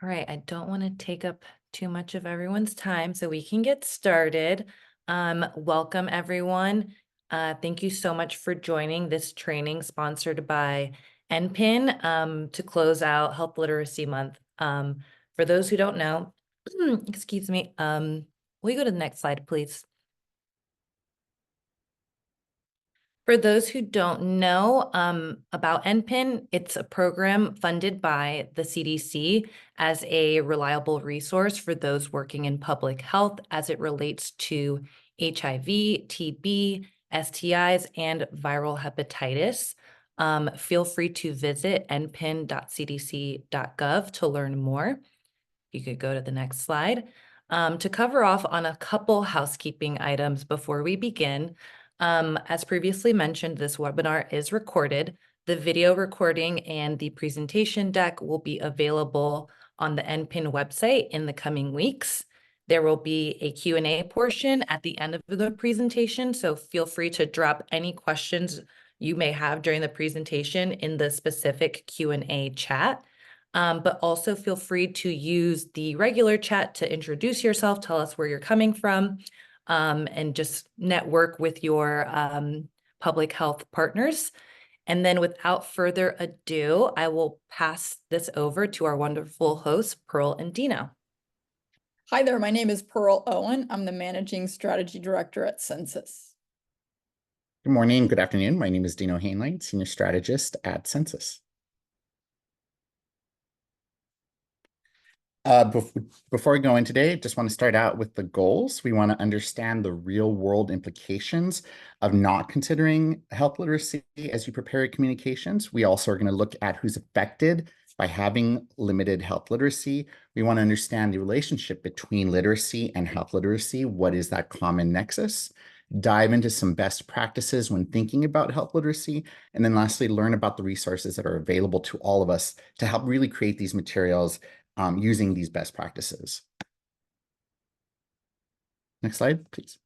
All right, I don't want to take up too much of everyone's time, so we can get started. Welcome, everyone. Thank you so much for joining this training sponsored by NPIN to close out Health Literacy Month. For those who don't know, excuse me, will you go to the next slide, please? For those who don't know about NPIN, it's a program funded by the CDC as a reliable resource for those working in public health as it relates to HIV, TB, STIs, and viral hepatitis. Feel free to visit npin.cdc.gov to learn more. You could go to the next slide. To cover off on a couple housekeeping items before we begin, as previously mentioned, this webinar is recorded. The video recording and the presentation deck will be available on the NPIN website in the coming weeks. There will be a Q&A portion at the end of the presentation, so feel free to drop any questions you may have during the presentation in the specific Q&A chat. But also feel free to use the regular chat to introduce yourself, tell us where you're coming from, and just network with your public health partners. And then without further ado, I will pass this over to our wonderful hosts, Pearl and Dino. Hi there, my name is Pearl Owen. I'm the Managing Strategy Director at Census. Good morning, good afternoon. My name is Dino Hainline, Senior Strategist at Census. Before we go in today, I just want to start out with the goals. We want to understand the real world implications of not considering health literacy as you prepare your communications. We also are going to look at who's affected by having limited health literacy. We want to understand the relationship between literacy and health literacy. What is that common nexus? Dive into some best practices when thinking about health literacy. And then lastly, learn about the resources that are available to all of us to help really create these materials using these best practices. Next slide, please.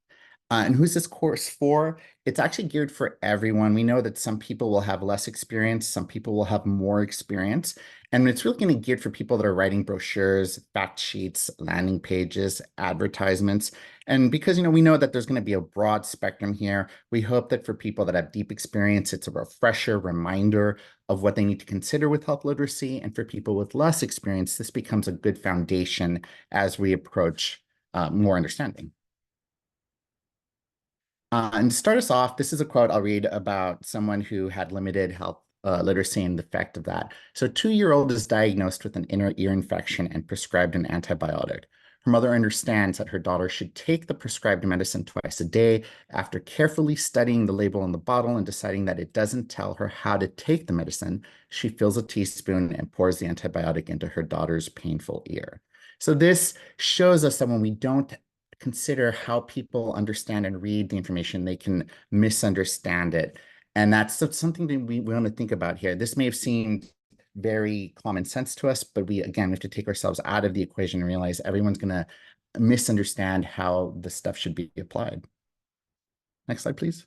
And who's this course for? It's actually geared for everyone. We know that some people will have less experience, some people will have more experience, and it's really going to be geared for people that are writing brochures, fact sheets, landing pages, advertisements. And because, we know that there's going to be a broad spectrum here, we hope that for people that have deep experience, it's a refresher, reminder of what they need to consider with health literacy. And for people with less experience, this becomes a good foundation as we approach more understanding. And to start us off, this is a quote I'll read about someone who had limited health literacy and the effect of that. So a 2-year-old is diagnosed with an inner ear infection and prescribed an antibiotic. Her mother understands that her daughter should take the prescribed medicine twice a day. After carefully studying the label on the bottle and deciding that it doesn't tell her how to take the medicine, she fills a teaspoon and pours the antibiotic into her daughter's painful ear. So this shows us that when we don't consider how people understand and read the information, they can misunderstand it. And that's something that we want to think about here. This may have seemed very common sense to us, but we have to take ourselves out of the equation and realize everyone's going to misunderstand how the stuff should be applied. Next slide, please.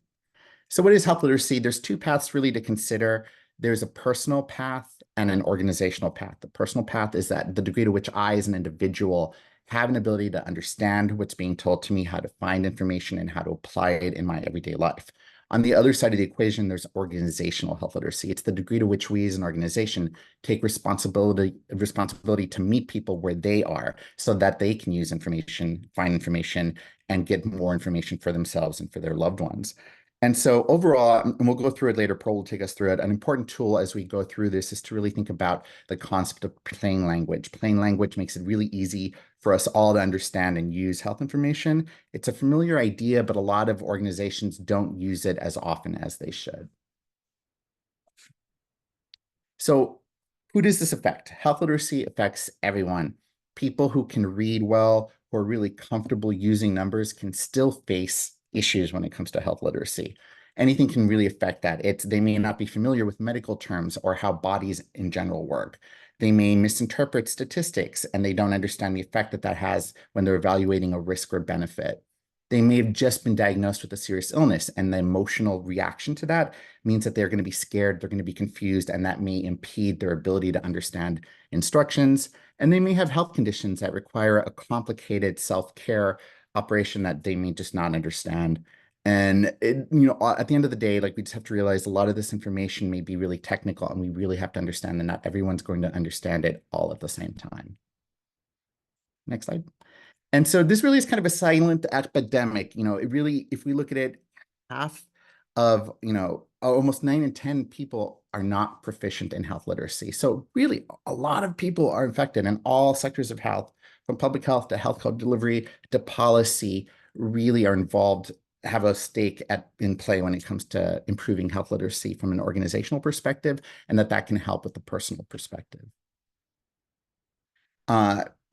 So what is health literacy? There's 2 paths really to consider. There's a personal path and an organizational path. The personal path is that the degree to which I, as an individual, have an ability to understand what's being told to me, how to find information, and how to apply it in my everyday life. On the other side of the equation, there's organizational health literacy. It's the degree to which we as an organization take responsibility to meet people where they are so that they can use information, find information, and get more information for themselves and for their loved ones. And so overall, and we'll go through it later, Pearl will take us through it, an important tool as we go through this is to really think about the concept of plain language. Plain language makes it really easy for us all to understand and use health information. It's a familiar idea, but a lot of organizations don't use it as often as they should. So who does this affect? Health literacy affects everyone. People who can read well, who are really comfortable using numbers, can still face issues when it comes to health literacy. Anything can really affect that. They may not be familiar with medical terms or how bodies in general work. They may misinterpret statistics and they don't understand the effect that that has when they're evaluating a risk or benefit. They may have just been diagnosed with a serious illness, and the emotional reaction to that means that they're going to be scared, they're going to be confused, and that may impede their ability to understand instructions. And they may have health conditions that require a complicated self-care operation that they may just not understand. And at the end of the day, like, we just have to realize a lot of this information may be really technical, and we really have to understand that not everyone's going to understand it all at the same time. Next slide. And so this really is kind of a silent epidemic. It really, if we look at it, half of, almost 9 in 10 people are not proficient in health literacy. So really, a lot of people are infected, and all sectors of health, from public health to health code delivery to policy, really are involved, have a stake in play when it comes to improving health literacy from an organizational perspective, and that can help with the personal perspective.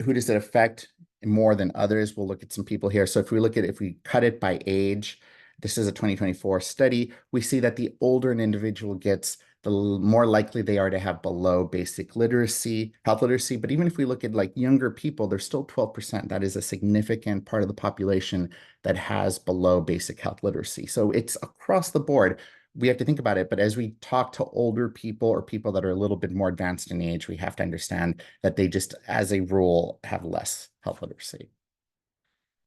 Who does it affect more than others? We'll look at some people here. So if we cut it by age, this is a 2024 study, we see that the older an individual gets, the more likely they are to have below basic literacy, health literacy. But even if we look at like younger people, they're still 12%. That is a significant part of the population that has below basic health literacy. So it's across the board. We have to think about it, but as we talk to older people or people that are a little bit more advanced in age, we have to understand that they just, as a rule, have less health literacy.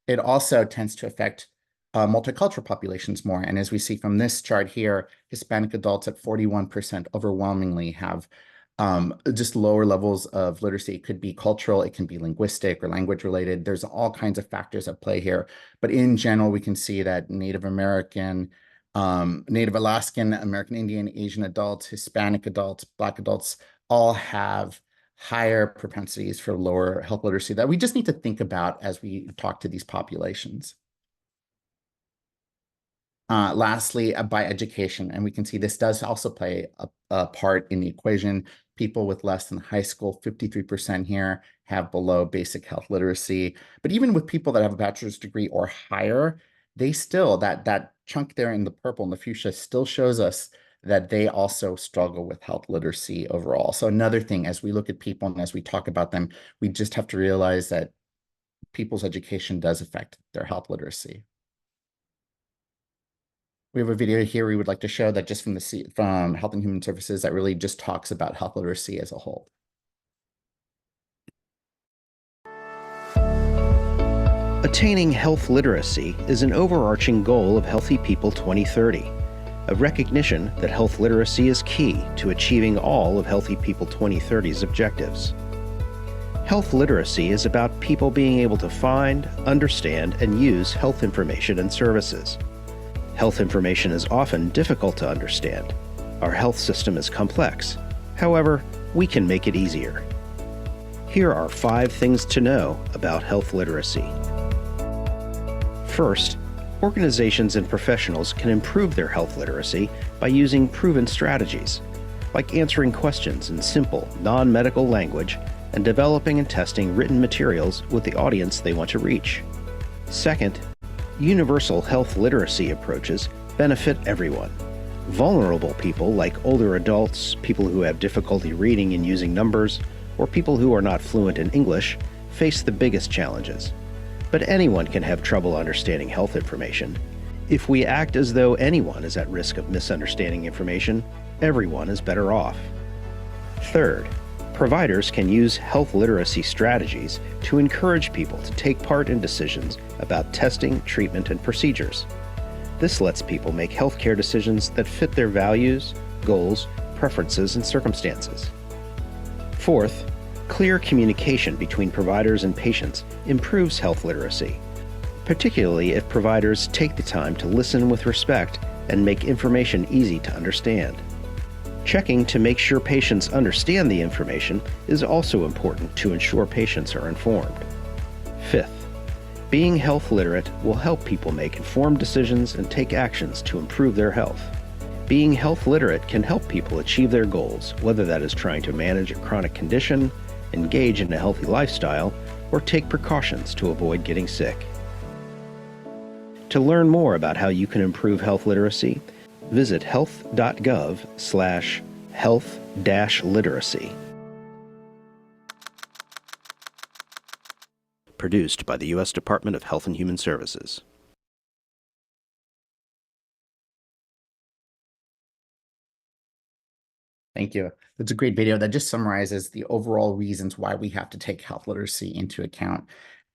It also tends to affect multicultural populations more. And as we see from this chart here, Hispanic adults at 41% overwhelmingly have just lower levels of literacy. It could be cultural, it can be linguistic or language related. There's all kinds of factors at play here. But in general, we can see that Native American, Native Alaskan, American Indian, Asian adults, Hispanic adults, Black adults all have higher propensities for lower health literacy that we just need to think about as we talk to these populations. Lastly, by education, and we can see this does also play a part in the equation. People with less than high school, 53% here, have below basic health literacy. But even with people that have a bachelor's degree or higher, they still, that chunk there in the purple and the fuchsia still shows us that they also struggle with health literacy overall. So another thing, as we look at people and as we talk about them, we just have to realize that people's education does affect their health literacy. We have a video here we would like to show that just from Health and Human Services that really just talks about health literacy as a whole. Attaining health literacy is an overarching goal of Healthy People 2030, a recognition that health literacy is key to achieving all of Healthy People 2030's objectives. Health literacy is about people being able to find, understand, and use health information and services. Health information is often difficult to understand. Our health system is complex. However, we can make it easier. Here are 5 things to know about health literacy. First, organizations and professionals can improve their health literacy by using proven strategies, like answering questions in simple, non-medical language and developing and testing written materials with the audience they want to reach. Second, universal health literacy approaches benefit everyone. Vulnerable people like older adults, people who have difficulty reading and using numbers, or people who are not fluent in English face the biggest challenges. But anyone can have trouble understanding health information. If we act as though anyone is at risk of misunderstanding information, everyone is better off. Third, providers can use health literacy strategies to encourage people to take part in decisions about testing, treatment, and procedures. This lets people make healthcare decisions that fit their values, goals, preferences, and circumstances. Fourth, clear communication between providers and patients improves health literacy, particularly if providers take the time to listen with respect and make information easy to understand. Checking to make sure patients understand the information is also important to ensure patients are informed. Fifth, being health literate will help people make informed decisions and take actions to improve their health. Being health literate can help people achieve their goals, whether that is trying to manage a chronic condition, engage in a healthy lifestyle, or take precautions to avoid getting sick. To learn more about how you can improve health literacy, visit health.gov/health-literacy. Produced by the U.S. Department of Health and Human Services. Thank you. That's a great video that just summarizes the overall reasons why we have to take health literacy into account.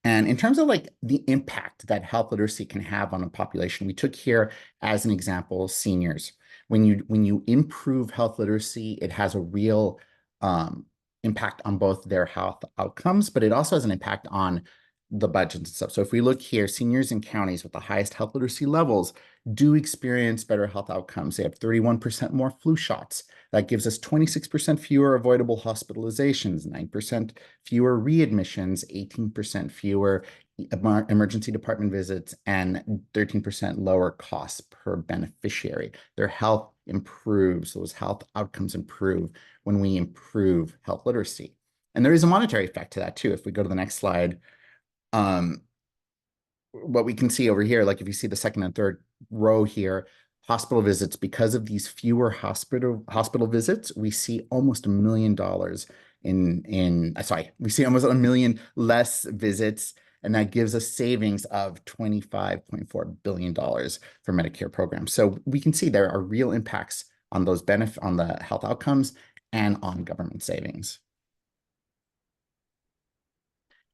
And in terms of like the impact that health literacy can have on a population, we took here as an example seniors. When you improve health literacy, it has a real impact on both their health outcomes, but it also has an impact on the budgets and stuff. So if we look here, seniors in counties with the highest health literacy levels do experience better health outcomes. They have 31% more flu shots. That gives us 26% fewer avoidable hospitalizations, 9% fewer readmissions, 18% fewer emergency department visits, and 13% lower costs per beneficiary. Their health improves, those health outcomes improve when we improve health literacy. And there is a monetary effect to that too. If we go to the next slide, what we can see over here, like if you see the second and third row here, hospital visits, because of these fewer hospital visits, we see almost $1 million we see almost 1 million less visits, and that gives us savings of $25.4 billion for Medicare programs. So we can see there are real impacts on those on the health outcomes and on government savings.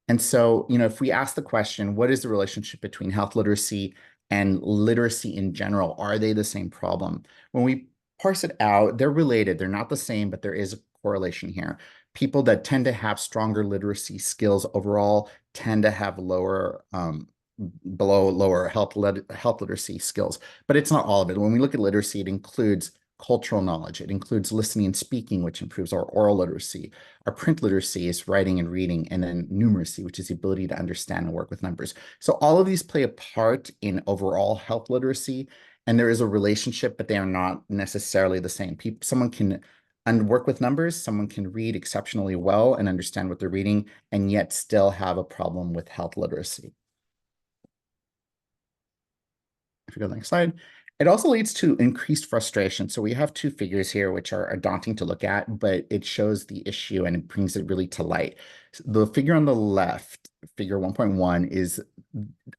And so, if we ask the question, what is the relationship between health literacy and literacy in general? Are they the same problem? When we parse it out, they're related. They're not the same, but there is a correlation here. People that tend to have stronger literacy skills overall tend to have lower health literacy skills, but it's not all of it. When we look at literacy, it includes cultural knowledge. It includes listening and speaking, which improves our oral literacy. Our print literacy is writing and reading, and then numeracy, which is the ability to understand and work with numbers. So all of these play a part in overall health literacy, and there is a relationship, but they are not necessarily the same. Someone can work with numbers, someone can read exceptionally well and understand what they're reading, and yet still have a problem with health literacy. If we go to the next slide. It also leads to increased frustration. So we have two figures here, which are daunting to look at, but it shows the issue and it brings it really to light. So the figure on the left, figure 1.1, is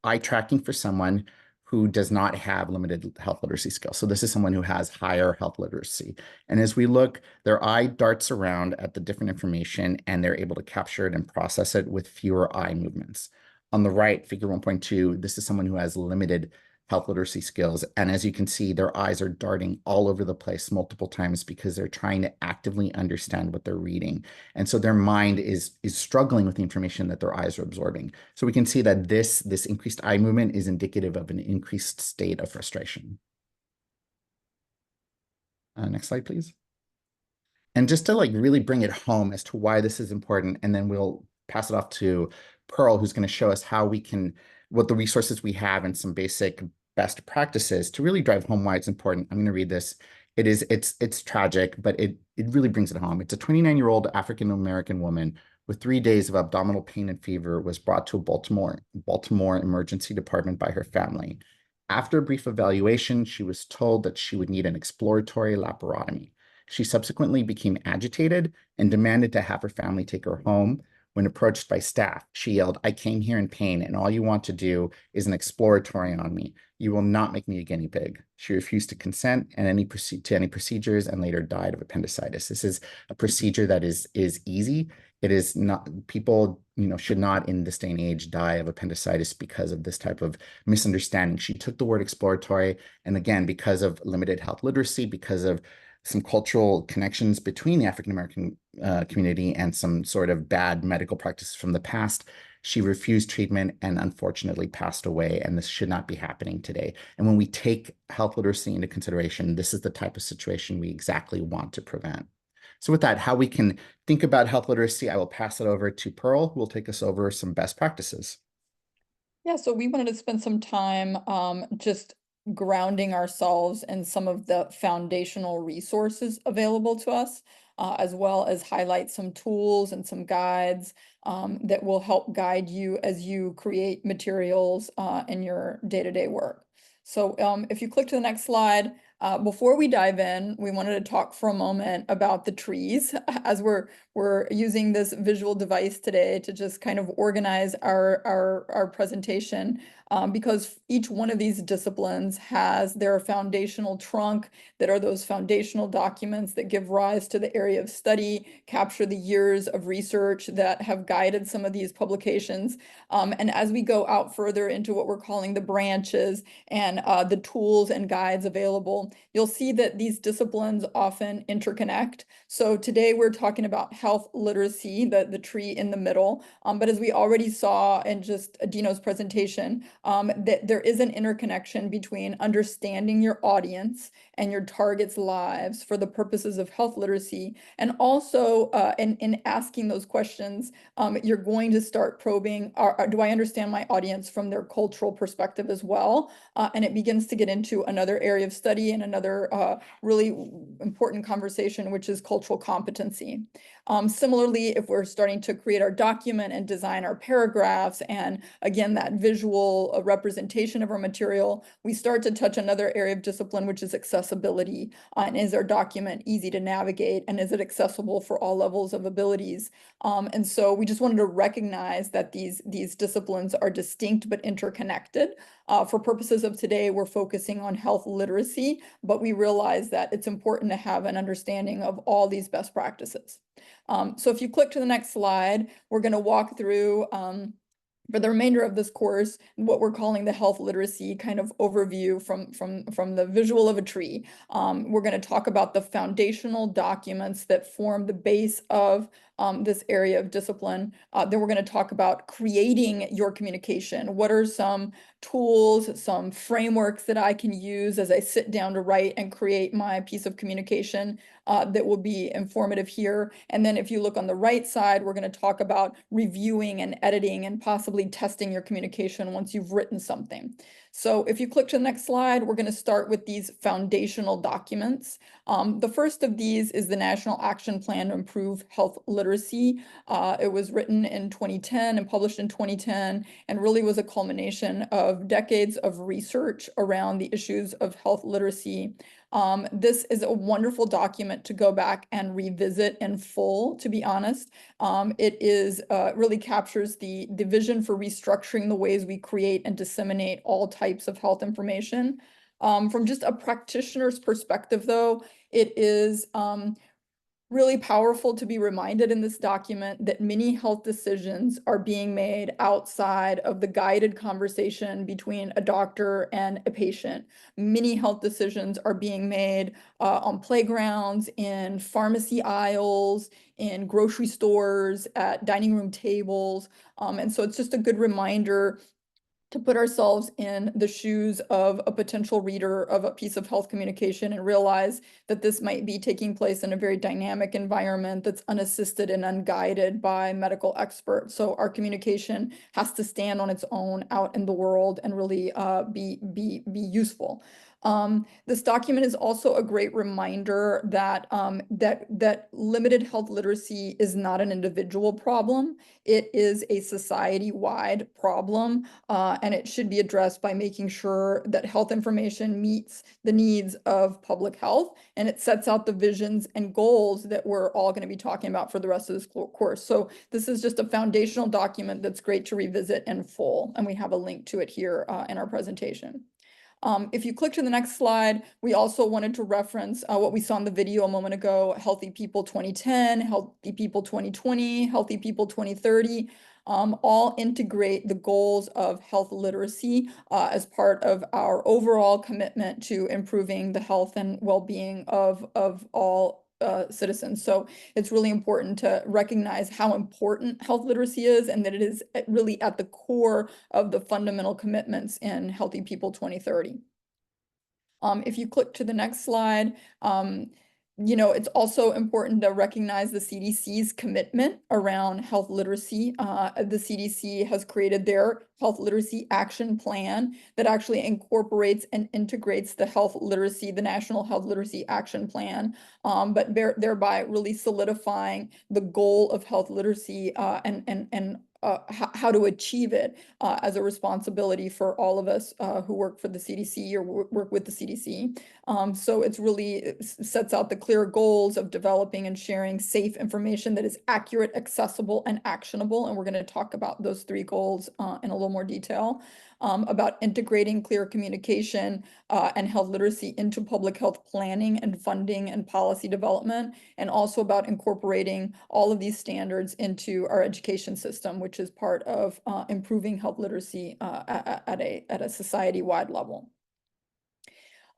eye tracking for someone who does not have limited health literacy skills. So this is someone who has higher health literacy. And as we look, their eye darts around at the different information and they're able to capture it and process it with fewer eye movements. On the right, figure 1.2, this is someone who has limited health literacy skills. And as you can see, their eyes are darting all over the place multiple times because they're trying to actively understand what they're reading. And so their mind is struggling with the information that their eyes are absorbing. So we can see that this increased eye movement is indicative of an increased state of frustration. Next slide, please. And just to really bring it home as to why this is important, and then we'll pass it off to Pearl, who's going to show us how we can, what the resources we have and some basic best practices to really drive home why it's important. I'm going to read this. It's tragic, but it really brings it home. It's a 29-year-old African-American woman with 3 days of abdominal pain and fever was brought to a Baltimore emergency department by her family. After a brief evaluation, she was told that she would need an exploratory laparotomy. She subsequently became agitated and demanded to have her family take her home. When approached by staff, she yelled, "I came here in pain, and all you want to do is an exploratory on me. You will not make me a guinea pig." She refused to consent to any procedures and later died of appendicitis. This is a procedure that is easy. It is not, people, should not in this day and age die of appendicitis because of this type of misunderstanding. She took the word exploratory, and again, because of limited health literacy, because of some cultural connections between the African-American community and some sort of bad medical practices from the past, she refused treatment and unfortunately passed away, and this should not be happening today. And when we take health literacy into consideration, this is the type of situation we exactly want to prevent. So with that, how we can think about health literacy, I will pass it over to Pearl, who will take us over some best practices. Yeah, so we wanted to spend some time just grounding ourselves in some of the foundational resources available to us, as well as highlight some tools and some guides that will help guide you as you create materials in your day-to-day work. So if you click to the next slide, before we dive in, we wanted to talk for a moment about the trees as we're using this visual device today to just kind of organize our presentation. because each one of these disciplines has their foundational trunk that are those foundational documents that give rise to the area of study, capture the years of research that have guided some of these publications. And as we go out further into what we're calling the branches and the tools and guides available, you'll see that these disciplines often interconnect. So today we're talking about health literacy, the tree in the middle. But as we already saw in just Dino's presentation, that there is an interconnection between understanding your audience and your target's lives for the purposes of health literacy. And also in asking those questions, you're going to start probing, do I understand my audience from their cultural perspective as well? And it begins to get into another area of study and another really important conversation, which is cultural competency. Similarly, if we're starting to create our document and design our paragraphs, and again, that visual representation of our material, we start to touch another area of discipline, which is accessibility. And is our document easy to navigate, and is it accessible for all levels of abilities? And so we just wanted to recognize that these disciplines are distinct but interconnected. For purposes of today, we're focusing on health literacy, but we realize that it's important to have an understanding of all these best practices. So if you click to the next slide, we're going to walk through for the remainder of this course, what we're calling the health literacy kind of overview from the visual of a tree. We're going to talk about the foundational documents that form the base of this area of discipline. Then we're going to talk about creating your communication. What are some tools, some frameworks that I can use as I sit down to write and create my piece of communication that will be informative here. And then if you look on the right side, we're going to talk about reviewing and editing and possibly testing your communication once you've written something. So if you click to the next slide, we're going to start with these foundational documents. The first of these is the National Action Plan to Improve Health Literacy. It was written in 2010 and published in 2010, and really was a culmination of decades of research around the issues of health literacy. This is a wonderful document to go back and revisit in full, to be honest. It is really captures the vision for restructuring the ways we create and disseminate all types of health information. From just a practitioner's perspective, though, it is really powerful to be reminded in this document that many health decisions are being made outside of the guided conversation between a doctor and a patient. Many health decisions are being made on playgrounds, in pharmacy aisles, in grocery stores, at dining room tables. And so it's just a good reminder to put ourselves in the shoes of a potential reader of a piece of health communication and realize that this might be taking place in a very dynamic environment that's unassisted and unguided by medical experts. So our communication has to stand on its own out in the world and really be useful. This document is also a great reminder that that limited health literacy is not an individual problem. It is a society-wide problem, and it should be addressed by making sure that health information meets the needs of public health, and it sets out the visions and goals that we're all going to be talking about for the rest of this course. So this is just a foundational document that's great to revisit in full, and we have a link to it here in our presentation. If you click to the next slide, we also wanted to reference what we saw in the video a moment ago, Healthy People 2010, Healthy People 2020, Healthy People 2030. All integrate the goals of health literacy as part of our overall commitment to improving the health and well-being of all citizens. So it's really important to recognize how important health literacy is, and that it is really at the core of the fundamental commitments in Healthy People 2030. If you click to the next slide, you know, it's also important to recognize the CDC's commitment around health literacy. The CDC has created their Health Literacy Action Plan that actually incorporates and integrates the health literacy, the National Health Literacy Action Plan, but thereby really solidifying the goal of health literacy and how to achieve it as a responsibility for all of us who work for the CDC or work with the CDC. So it's really, it sets out the clear goals of developing and sharing safe information that is accurate, accessible, and actionable. And we're going to talk about those three goals in a little more detail, about integrating clear communication and health literacy into public health planning and funding and policy development, and also about incorporating all of these standards into our education system, which is part of improving health literacy at a society-wide level.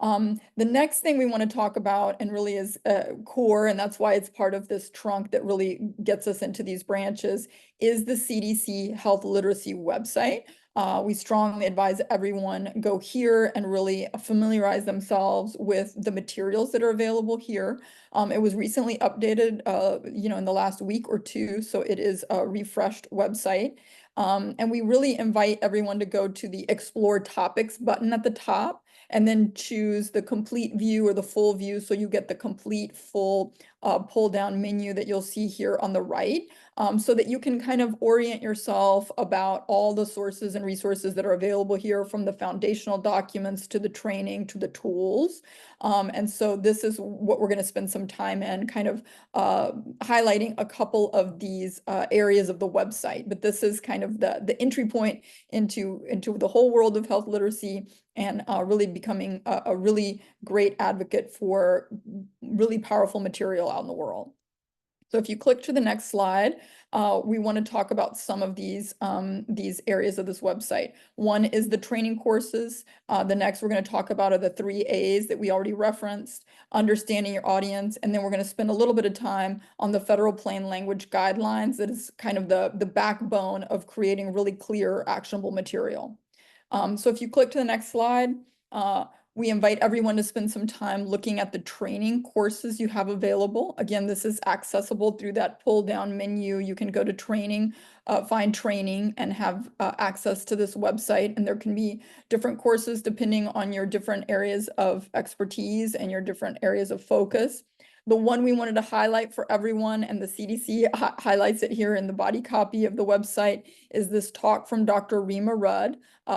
The next thing we want to talk about, and really is core, and that's why it's part of this trunk that really gets us into these branches, is the CDC Health Literacy website. We strongly advise everyone go here and really familiarize themselves with the materials that are available here. It was recently updated, in the last week or two, so it is a refreshed website. And we really invite everyone to go to the Explore Topics button at the top, and then choose the complete view or the full view, so you get the complete full pull down menu that you'll see here on the right, so that you can kind of orient yourself about all the sources and resources that are available here, from the foundational documents to the training to the tools. And so this is what we're going to spend some time in, kind of highlighting a couple of these areas of the website. But this is kind of the entry point into the whole world of health literacy, and really becoming a really great advocate for really powerful material out in the world. So if you click to the next slide, we want to talk about some of these areas of this website. One is the training courses. The next we're going to talk about are the 3 A's that we already referenced: understanding your audience, and then we're going to spend a little bit of time on the federal plain language guidelines. That is kind of the backbone of creating really clear, actionable material. So if you click to the next slide, we invite everyone to spend some time looking at the training courses you have available. Again, this is accessible through that pull down menu. You can go to training, find training, and have access to this website. And there can be different courses depending on your different areas of expertise and your different areas of focus. The one we wanted to highlight for everyone, and the CDC highlights it here in the body copy of the website, is this talk from Dr. Rima Rudd.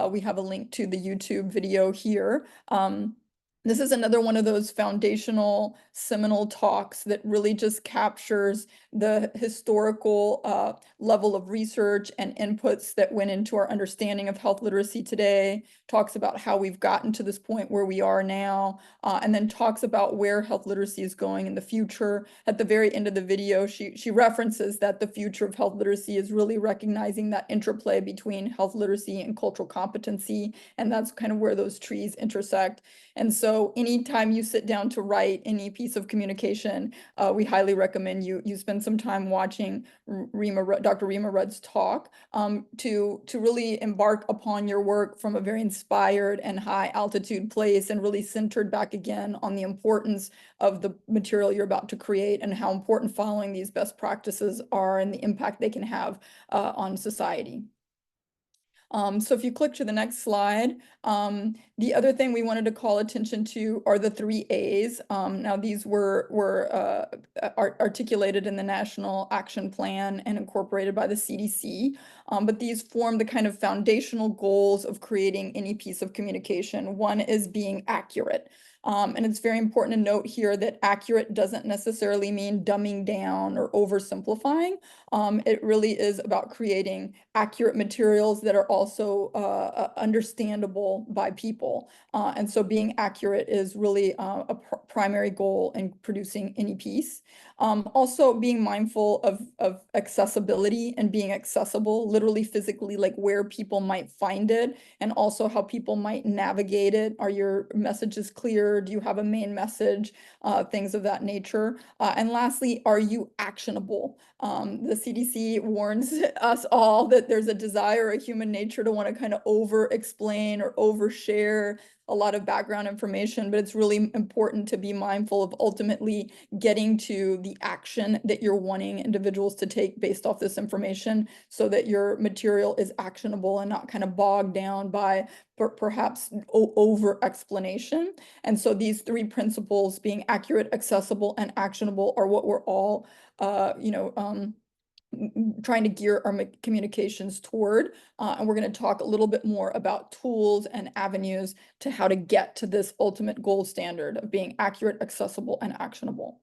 We have a link to the YouTube video here. This is another one of those foundational seminal talks that really just captures the historical level of research and inputs that went into our understanding of health literacy today, talks about how we've gotten to this point where we are now, and then talks about where health literacy is going in the future. At the very end of the video, she references that the future of health literacy is really recognizing that interplay between health literacy and cultural competency, and that's kind of where those trees intersect. And so anytime you sit down to write any piece of communication, we highly recommend you spend some time watching Dr. Rima Rudd's talk, to really embark upon your work from a very inspired and high altitude place, and really centered back again on the importance of the material you're about to create, and how important following these best practices are, and the impact they can have on society. So if you click to the next slide, the other thing we wanted to call attention to are the 3 A's. Now these were articulated in the National Action Plan and incorporated by the CDC, but these form the kind of foundational goals of creating any piece of communication. One is being accurate. And it's very important to note here that accurate doesn't necessarily mean dumbing down or oversimplifying. It really is about creating accurate materials that are also understandable by people. And so being accurate is really a primary goal in producing any piece. Also being mindful of accessibility and being accessible, literally physically, like where people might find it, and also how people might navigate it. Are your messages clear? Do you have a main message? Things of that nature. And lastly, are you actionable? The CDC warns us all that there's a desire, a human nature, to want to kind of over-explain or overshare a lot of background information, but it's really important to be mindful of ultimately getting to the action that you're wanting individuals to take based off this information, so that your material is actionable and not kind of bogged down by perhaps over explanation. And so these 3 principles, being accurate, accessible, and actionable, are what we're all trying to gear our communications toward. And we're going to talk a little bit more about tools and avenues to how to get to this ultimate gold standard of being accurate, accessible, and actionable.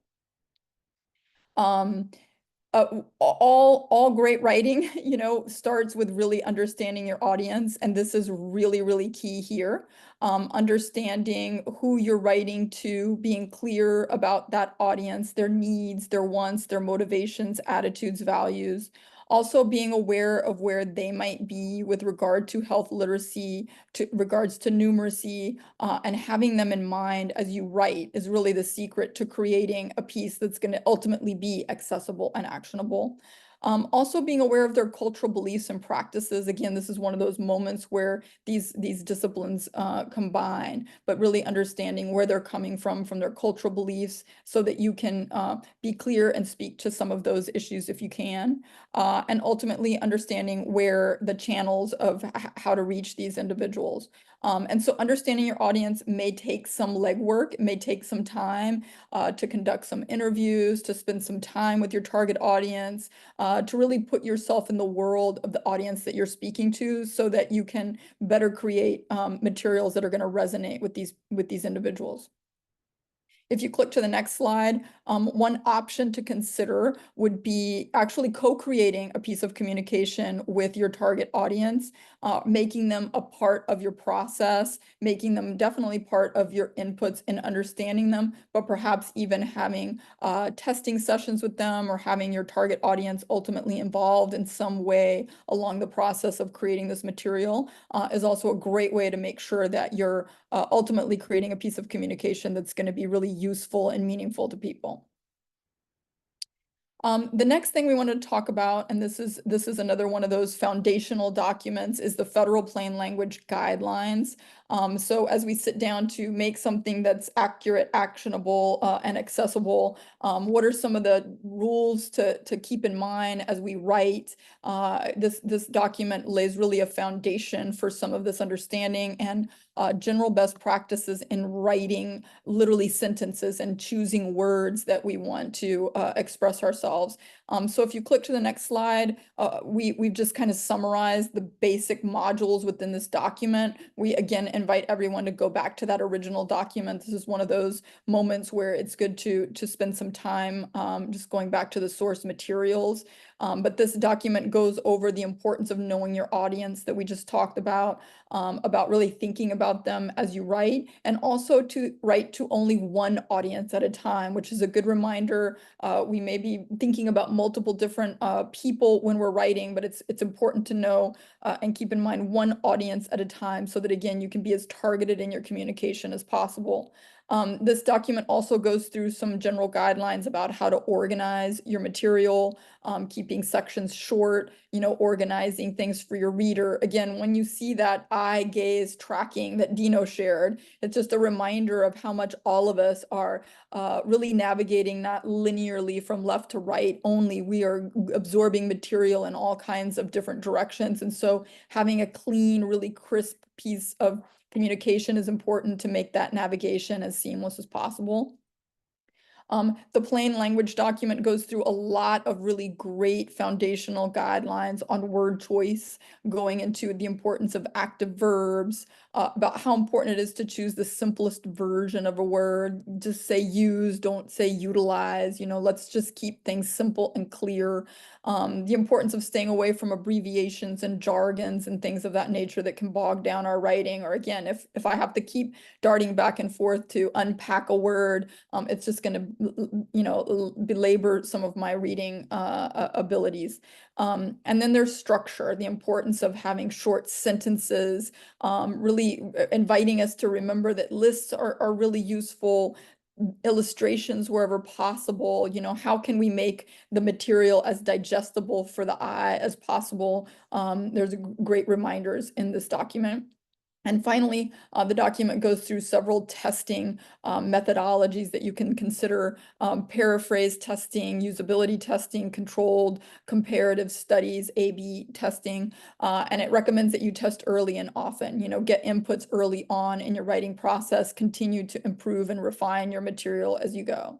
All great writing, you know, starts with really understanding your audience, and this is really, really key here. Understanding who you're writing to, being clear about that audience, their needs, their wants, their motivations, attitudes, values. Also being aware of where they might be with regard to health literacy, to regards to numeracy, and having them in mind as you write is really the secret to creating a piece that's going to ultimately be accessible and actionable. Also being aware of their cultural beliefs and practices. Again, this is one of those moments where these disciplines combine, but really understanding where they're coming from their cultural beliefs, so that you can be clear and speak to some of those issues if you can. And ultimately understanding where the channels of how to reach these individuals. And so understanding your audience may take some legwork, it may take some time to conduct some interviews, to spend some time with your target audience, to really put yourself in the world of the audience that you're speaking to, so that you can better create materials that are going to resonate with these individuals. If you click to the next slide, one option to consider would be actually co-creating a piece of communication with your target audience, making them a part of your process, making them definitely part of your inputs and understanding them, but perhaps even having testing sessions with them, or having your target audience ultimately involved in some way along the process of creating this material is also a great way to make sure that you're ultimately creating a piece of communication that's going to be really useful and meaningful to people. The next thing we wanted to talk about, and this is another one of those foundational documents, is the Federal Plain Language Guidelines. So as we sit down to make something that's accurate, actionable, and accessible, what are some of the rules to keep in mind as we write? This document lays really a foundation for some of this understanding, and general best practices in writing literally sentences and choosing words that we want to express ourselves. So if you click to the next slide, we've just kind of summarized the basic modules within this document. We again invite everyone to go back to that original document. This is one of those moments where it's good to spend some time just going back to the source materials. But this document goes over the importance of knowing your audience that we just talked about really thinking about them as you write, and also to write to only one audience at a time, which is a good reminder. We may be thinking about multiple different people when we're writing, but it's important to know and keep in mind one audience at a time, so that again, you can be as targeted in your communication as possible. This document also goes through some general guidelines about how to organize your material, keeping sections short, you know, organizing things for your reader. Again, when you see that eye gaze tracking that Dino shared, it's just a reminder of how much all of us are really navigating not linearly from left to right only. We are absorbing material in all kinds of different directions. And so having a clean, really crisp piece of communication is important to make that navigation as seamless as possible. The plain language document goes through a lot of really great foundational guidelines on word choice, going into the importance of active verbs, about how important it is to choose the simplest version of a word. Just say use, don't say utilize, you know, let's just keep things simple and clear. The importance of staying away from abbreviations and jargons and things of that nature that can bog down our writing. Or again, if I have to keep darting back and forth to unpack a word, it's just going to, you know, belabor some of my reading abilities. And then there's structure, the importance of having short sentences, really inviting us to remember that lists are really useful, illustrations wherever possible. You know, how can we make the material as digestible for the eye as possible? There's great reminders in this document. And finally, the document goes through several testing methodologies that you can consider: paraphrase testing, usability testing, controlled comparative studies, A/B testing, and it recommends that you test early and often. You know, get inputs early on in your writing process, continue to improve and refine your material as you go.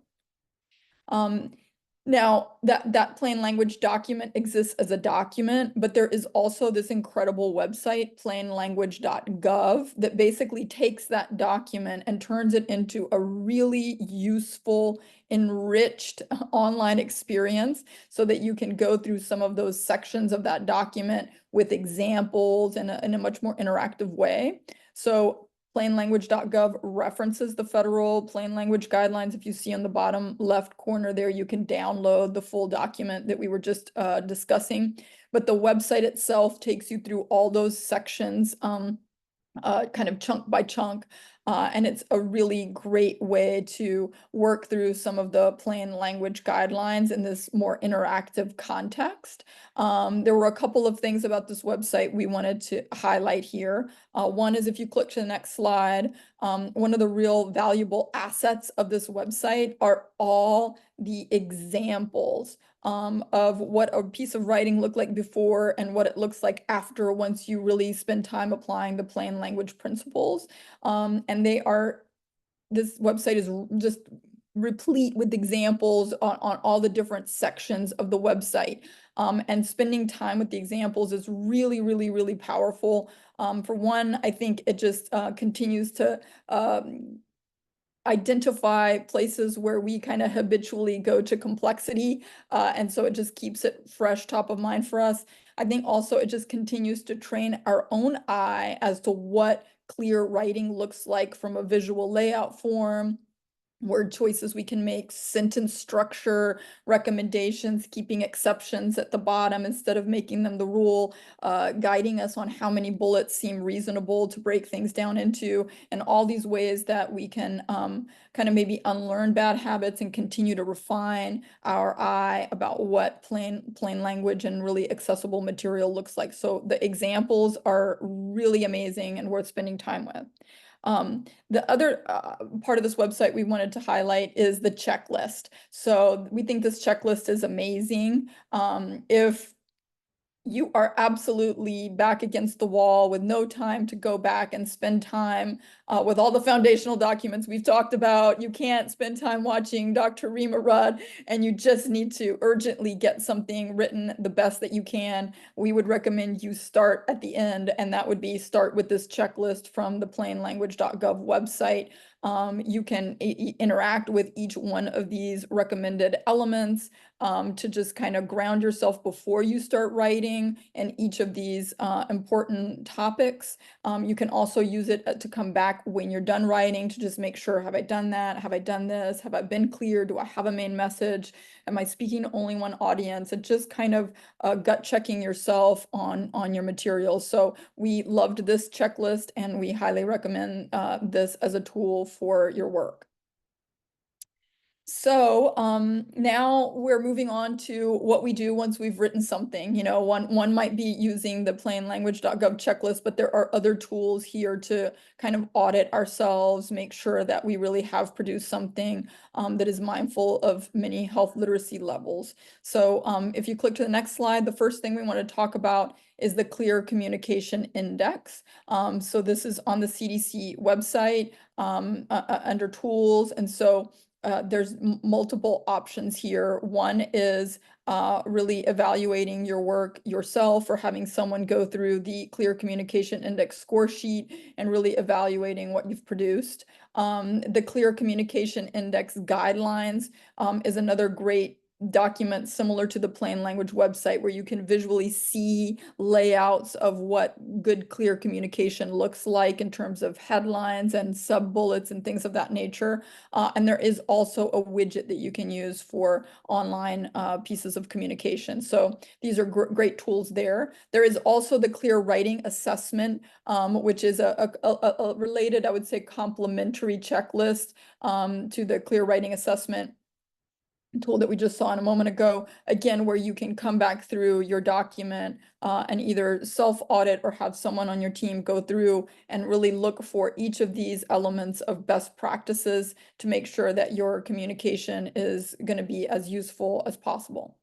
Now, that plain language document exists as a document, but there is also this incredible website, Plainlanguage.gov, that basically takes that document and turns it into a really useful, enriched online experience so that you can go through some of those sections of that document with examples in a much more interactive way. So Plainlanguage.gov references the federal plain language guidelines. If you see on the bottom left corner there, you can download the full document that we were just discussing. But the website itself takes you through all those sections, kind of chunk by chunk. And it's a really great way to work through some of the plain language guidelines in this more interactive context. There were a couple of things about this website we wanted to highlight here. One is if you click to the next slide, one of the real valuable assets of this website are all the examples of what a piece of writing looked like before and what it looks like after, once you really spend time applying the plain language principles. And this website is just replete with examples on all the different sections of the website. And spending time with the examples is really, really, really powerful. For one, I think it just continues to identify places where we kind of habitually go to complexity. And so it just keeps it fresh, top of mind for us. I think also it just continues to train our own eye as to what clear writing looks like from a visual layout form, word choices we can make, sentence structure, recommendations, keeping exceptions at the bottom instead of making them the rule, guiding us on how many bullets seem reasonable to break things down into, and all these ways that we can kind of maybe unlearn bad habits and continue to refine our eye about what plain language and really accessible material looks like. So the examples are really amazing and worth spending time with. The other part of this website we wanted to highlight is the checklist. So we think this checklist is amazing. If you are absolutely back against the wall with no time to go back and spend time with all the foundational documents we've talked about, you can't spend time watching Dr. Rima Rudd, and you just need to urgently get something written the best that you can, we would recommend you start at the end, and that would be start with this checklist from the Plainlanguage.gov website. You can interact with each one of these recommended elements to just kind of ground yourself before you start writing in each of these important topics. You can also use it to come back when you're done writing to just make sure, have I done that? Have I done this? Have I been clear? Do I have a main message? Am I speaking to only one audience? And just kind of gut checking yourself on your materials. So we loved this checklist and we highly recommend this as a tool for your work. So now we're moving on to what we do once we've written something. You know, one might be using the Plainlanguage.gov checklist, but there are other tools here to kind of audit ourselves, make sure that we really have produced something that is mindful of many health literacy levels. So if you click to the next slide, the first thing we want to talk about is the Clear Communication Index. So this is on the CDC website under tools. And so there's multiple options here. One is really evaluating your work yourself or having someone go through the Clear Communication Index score sheet and really evaluating what you've produced. The Clear Communication Index guidelines is another great document similar to the plain language website where you can visually see layouts of what good clear communication looks like in terms of headlines and sub bullets and things of that nature. And there is also a widget that you can use for online pieces of communication. So these are great tools there. There is also the Clear Writing Assessment, which is a related, I would say, complementary checklist to the Clear Writing Assessment tool that we just saw in a moment ago, again, where you can come back through your document and either self-audit or have someone on your team go through and really look for each of these elements of best practices to make sure that your communication is going to be as useful as possible.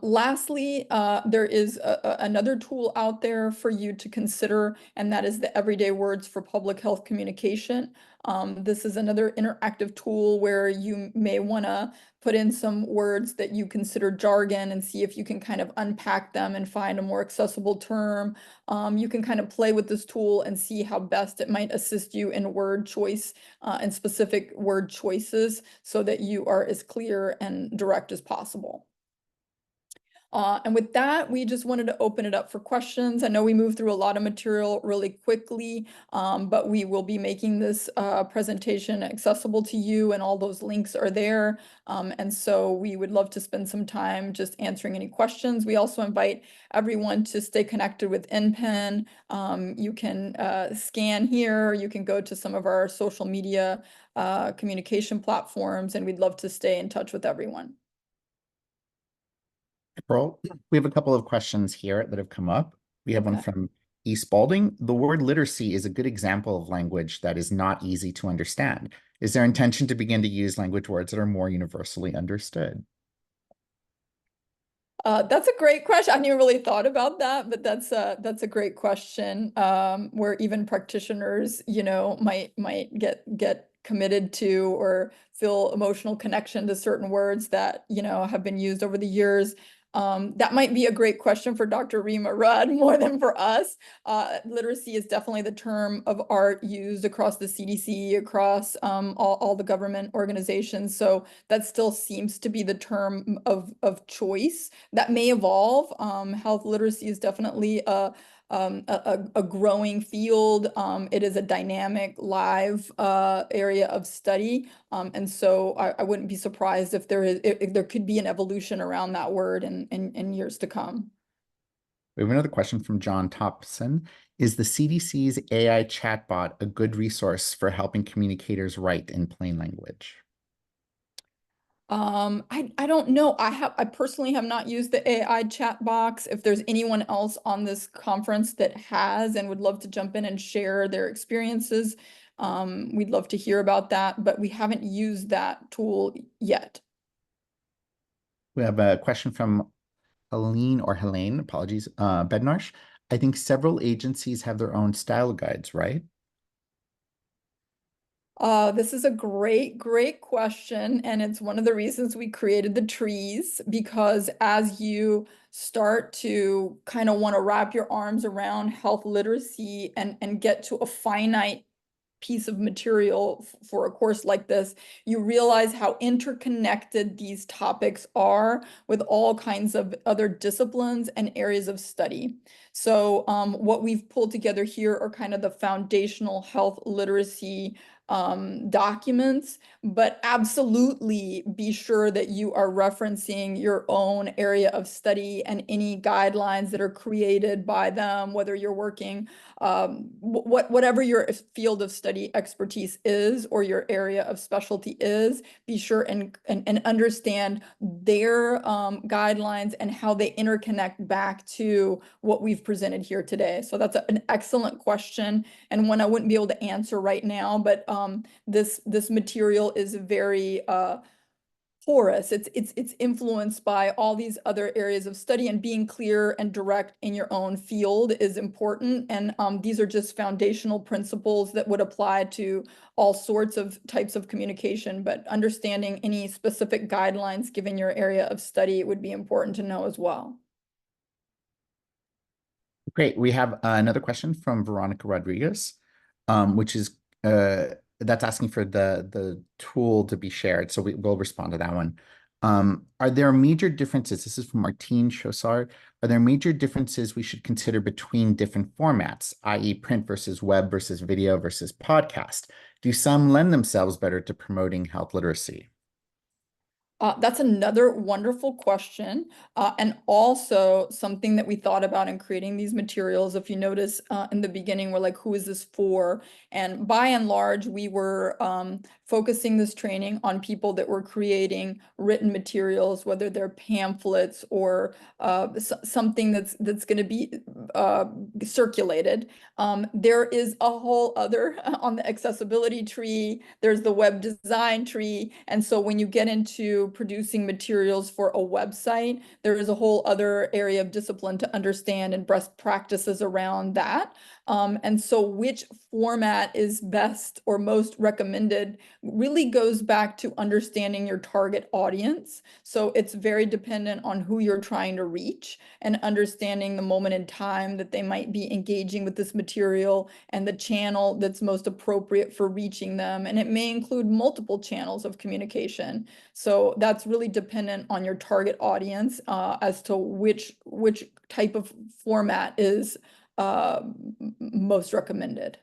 Lastly, there is another tool out there for you to consider, and that is the Everyday Words for Public Health Communication. This is another interactive tool where you may want to put in some words that you consider jargon and see if you can kind of unpack them and find a more accessible term. You can kind of play with this tool and see how best it might assist you in word choice and specific word choices so that you are as clear and direct as possible. And with that, we just wanted to open it up for questions. I know we moved through a lot of material really quickly, but we will be making this presentation accessible to you, and all those links are there. And so we would love to spend some time just answering any questions. We also invite everyone to stay connected with NPIN. You can scan here, you can go to some of our social media communication platforms, and we'd love to stay in touch with everyone. April, we have a couple of questions here that have come up. We have one from E. Spalding. The word literacy is a good example of language that is not easy to understand. Is there intention to begin to use language words that are more universally understood? That's a great question. I hadn't even really thought about that, but that's a great question. Where even practitioners, might get committed to or feel emotional connection to certain words that, have been used over the years. That might be a great question for Dr. Rima Rudd more than for us. Literacy is definitely the term of art used across the CDC, across all the government organizations. So that still seems to be the term of choice. That may evolve. Health literacy is definitely a growing field. It is a dynamic, live area of study. And so I wouldn't be surprised if there could be an evolution around that word in years to come. We have another question from John Thompson. Is the CDC's AI chatbot a good resource for helping communicators write in plain language? I don't know. I personally have not used the AI chat box. If there's anyone else on this conference that has and would love to jump in and share their experiences, we'd love to hear about that, but we haven't used that tool yet. We have a question from Helene, apologies, Bednarsh. I think several agencies have their own style guides, right? This is a great question, and it's one of the reasons we created the trees, because as you start to kind of want to wrap your arms around health literacy and get to a finite piece of material for a course like this, you realize how interconnected these topics are with all kinds of other disciplines and areas of study. So what we've pulled together here are kind of the foundational health literacy documents, but absolutely be sure that you are referencing your own area of study and any guidelines that are created by them, whether you're working whatever your field of study expertise is or your area of specialty is, be sure and understand their guidelines and how they interconnect back to what we've presented here today. So that's an excellent question, and one I wouldn't be able to answer right now, but this material is very porous. It's influenced by all these other areas of study, and being clear and direct in your own field is important. And these are just foundational principles that would apply to all sorts of types of communication, but understanding any specific guidelines given your area of study would be important to know as well. Great. We have another question from Veronica Rodriguez, which is that's asking for the tool to be shared. So we'll respond to that one. Are there major differences? This is from Martine Chaussard. Are there major differences we should consider between different formats, i.e. print versus web versus video versus podcast? Do some lend themselves better to promoting health literacy? That's another wonderful question, and also something that we thought about in creating these materials. If you notice in the beginning, we're like, who is this for? And by and large, we were focusing this training on people that were creating written materials, whether they're pamphlets or something that's going to be circulated. There is a whole other on the accessibility tree. There's the web design tree. And so when you get into to producing materials for a website, there is a whole other area of discipline to understand and best practices around that. And so which format is best or most recommended really goes back to understanding your target audience. So it's very dependent on who you're trying to reach and understanding the moment in time that they might be engaging with this material and the channel that's most appropriate for reaching them. And it may include multiple channels of communication. So that's really dependent on your target audience as to which type of format is most recommended.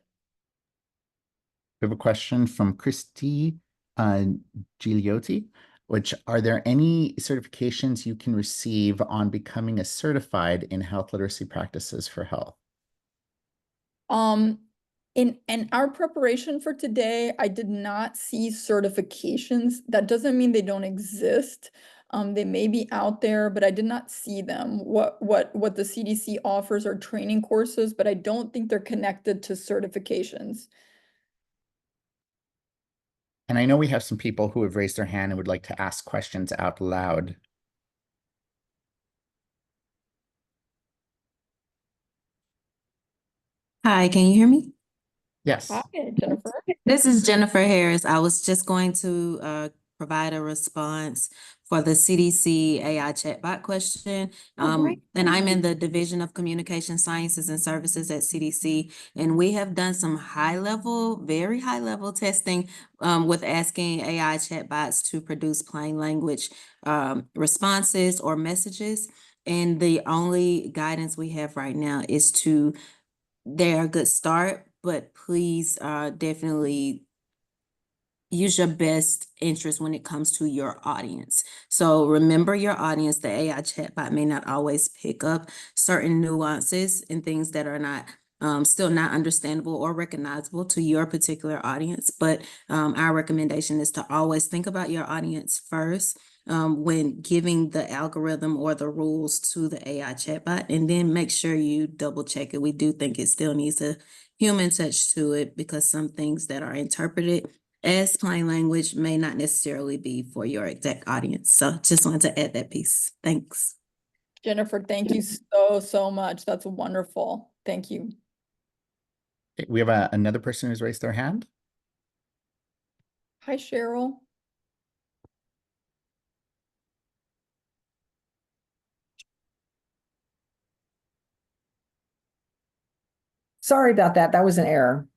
We have a question from Christy Gigliotti, which are there any certifications you can receive on becoming a certified in health literacy practices for health? In our preparation for today, I did not see certifications. That doesn't mean they don't exist. They may be out there, but I did not see them. What the CDC offers are training courses, but I don't think they're connected to certifications. And I know we have some people who have raised their hand and would like to ask questions out loud. Hi, can you hear me? Yes. Hi, Jennifer. This is Jennifer Harris. I was just going to provide a response for the CDC AI chatbot question. Great. And I'm in the Division of Communication Sciences and Services at CDC. And we have done some very high level testing with asking AI chatbots to produce plain language responses or messages. And the only guidance we have right now is they're a good start, but please definitely use your best interest when it comes to your audience. So remember your audience. The AI chatbot may not always pick up certain nuances and things that are not still not understandable or recognizable to your particular audience. But our recommendation is to always think about your audience first when giving the algorithm or the rules to the AI chatbot, and then make sure you double check it. We do think it still needs a human touch to it because some things that are interpreted as plain language may not necessarily be for your exact audience. So just wanted to add that piece. Thanks. Jennifer, thank you so much. That's wonderful. Thank you. Okay, we have another person who's raised their hand. Hi, Cheryl. Sorry about that. That was an error.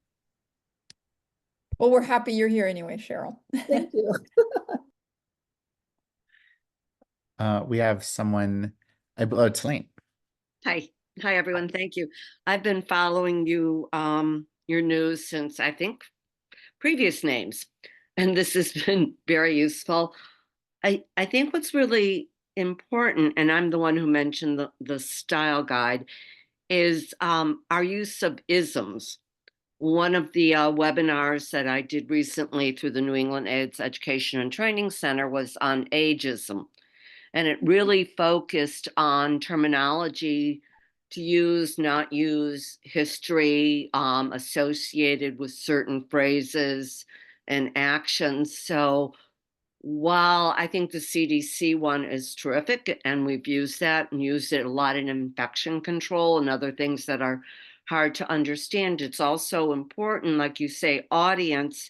Well, we're happy you're here anyway, Cheryl. Thank you. We have someone, it's Elaine. Hi, everyone. Thank you. I've been following you, your news since I think previous names, and this has been very useful. I think what's really important, and I'm the one who mentioned the style guide, is our use of isms. One of the webinars that I did recently through the New England AIDS Education and Training Center was on ageism. And it really focused on terminology to use, not use, history associated with certain phrases and actions. So while I think the CDC one is terrific, and we've used that and used it a lot in infection control and other things that are hard to understand, it's also important, like you say, audience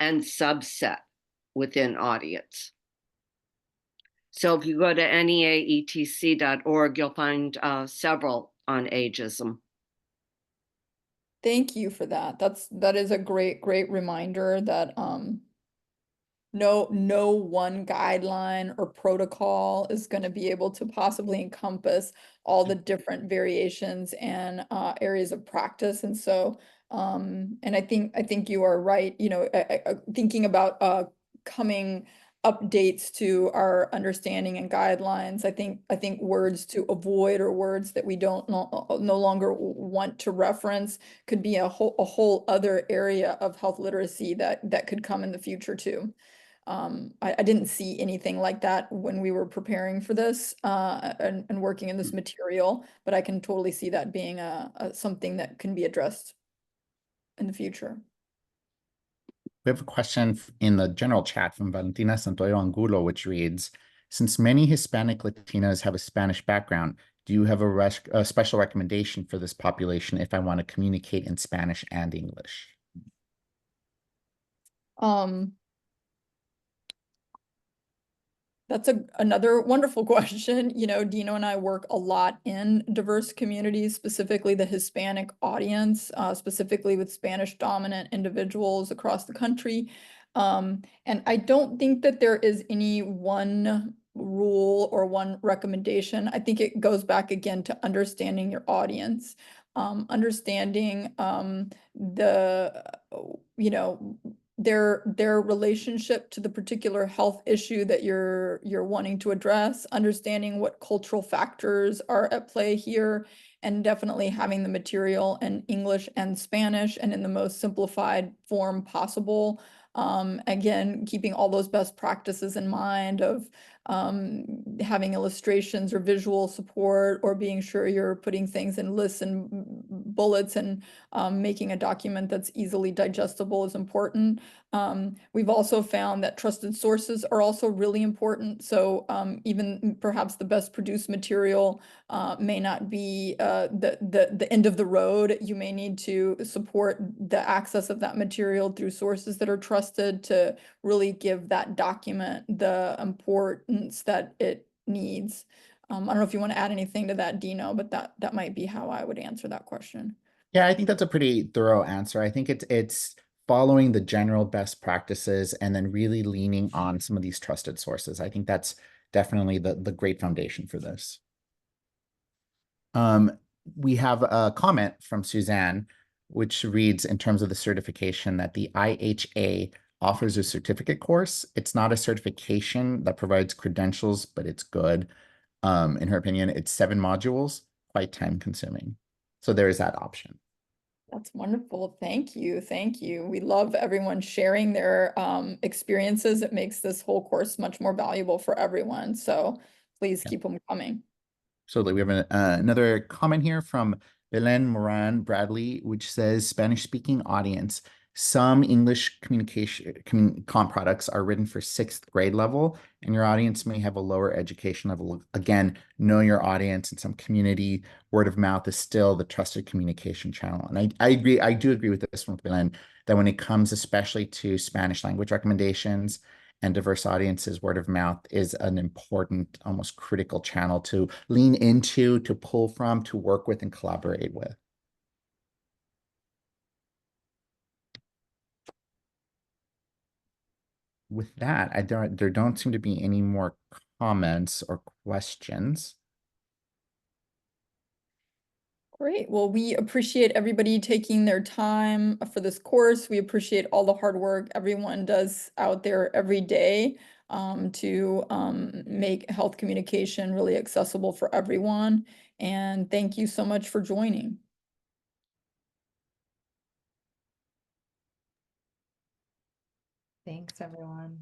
and subset within audience. So if you go to neaetc.org, you'll find several on ageism. Thank you for that. That is a great reminder that no one guideline or protocol is going to be able to possibly encompass all the different variations and areas of practice. And so and I think you are right, you know, thinking about coming updates to our understanding and guidelines. I think words to avoid or words that we don't no longer want to reference could be a whole other area of health literacy that could come in the future too. I didn't see anything like that when we were preparing for this and working in this material, but I can totally see that being something that can be addressed in the future. We have a question in the general chat from Valentina Santoyo Angulo, which reads, since many Hispanic Latinos have a Spanish background, do you have a special recommendation for this population if I want to communicate in Spanish and English? That's another wonderful question. You know, Dino and I work a lot in diverse communities, specifically the Hispanic audience, specifically with Spanish dominant individuals across the country. And I don't think that there is any one rule or one recommendation. I think it goes back again to understanding your audience, understanding you know, their relationship to the particular health issue that you're wanting to address, understanding what cultural factors are at play here, and definitely having the material in English and Spanish and in the most simplified form possible. Again, keeping all those best practices in mind of having illustrations or visual support, or being sure you're putting things in lists and bullets, and making a document that's easily digestible is important. We've also found that trusted sources are also really important. So even perhaps the best produced material may not be the end of the road. You may need to support the access of that material through sources that are trusted to really give that document the importance that it needs. I don't know if you want to add anything to that, Dino, but that might be how I would answer that question. Yeah, I think that's a pretty thorough answer. I think it's following the general best practices and then really leaning on some of these trusted sources. I think that's definitely the great foundation for this. We have a comment from Suzanne, which reads in terms of the certification that the IHA offers a certificate course. It's not a certification that provides credentials, but it's good. In her opinion, it's 7 modules, quite time consuming. So there is that option. That's wonderful. Thank you. Thank you. We love everyone sharing their experiences. It makes this whole course much more valuable for everyone. So please keep them coming. Absolutely. We have another comment here from Belen Moran Bradley, which says, Spanish-speaking audience, some English communication comp products are written for 6th grade level, and your audience may have a lower education level. Again, know your audience. In some community, word of mouth is still the trusted communication channel. And I agree. I do agree with this one, Belen, that when it comes especially to Spanish language recommendations and diverse audiences, word of mouth is an important, almost critical channel to lean into, to pull from, to work with, and collaborate with. With that, there don't seem to be any more comments or questions. Great. Well, we appreciate everybody taking their time for this course. We appreciate all the hard work everyone does out there every day to make health communication really accessible for everyone. And thank you so much for joining. Thanks, everyone.